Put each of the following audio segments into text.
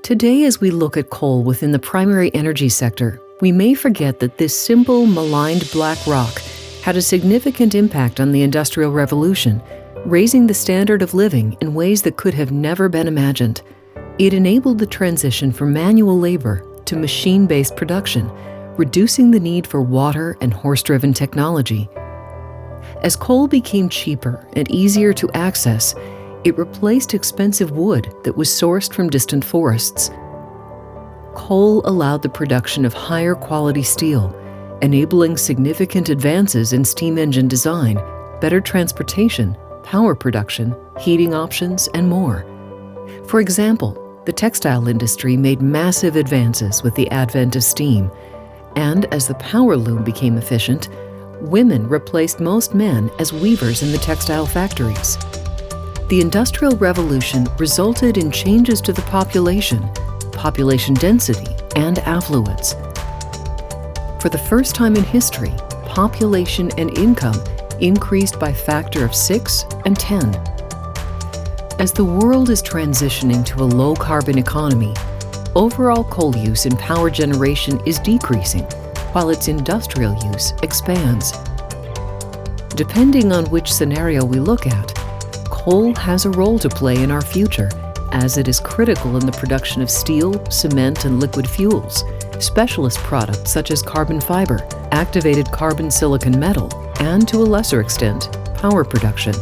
Today, as we look at coal within the primary energy sector, we may forget that this simple, maligned black rock had a significant impact on the Industrial Revolution, raising the standard of living in ways that could have never been imagined. It enabled the transition from manual labor to machine-based production, reducing the need for water and horse-driven technology. As coal became cheaper and easier to access, it replaced expensive wood that was sourced from distant forests. Coal allowed the production of higher quality steel, enabling significant advances in steam engine design, better transportation, power production, heating options, and more. For example, the textile industry made massive advances with the advent of steam, and as the power loom became efficient, women replaced most men as weavers in the textile factories. The Industrial Revolution resulted in changes to the population density, and affluence. For the first time in history, population and income increased by a factor of 6 and 10. As the world is transitioning to a low-carbon economy, overall coal use in power generation is decreasing, while its industrial use expands. Depending on which scenario we look at, coal has a role to play in our future, as it is critical in the production of steel, cement, and liquid fuels, specialist products such as carbon fiber, activated carbon silicon metal, and to a lesser extent, power production.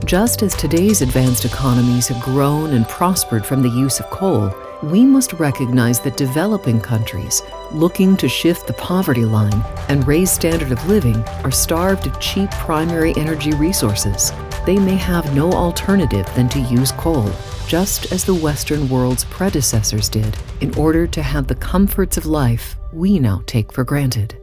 Just as today's advanced economies have grown and prospered from the use of coal, we must recognize that developing countries looking to shift the poverty line and raise standard of living are starved of cheap primary energy resources. They may have no alternative than to use coal, just as the Western world's predecessors did, in order to have the comforts of life we now take for granted.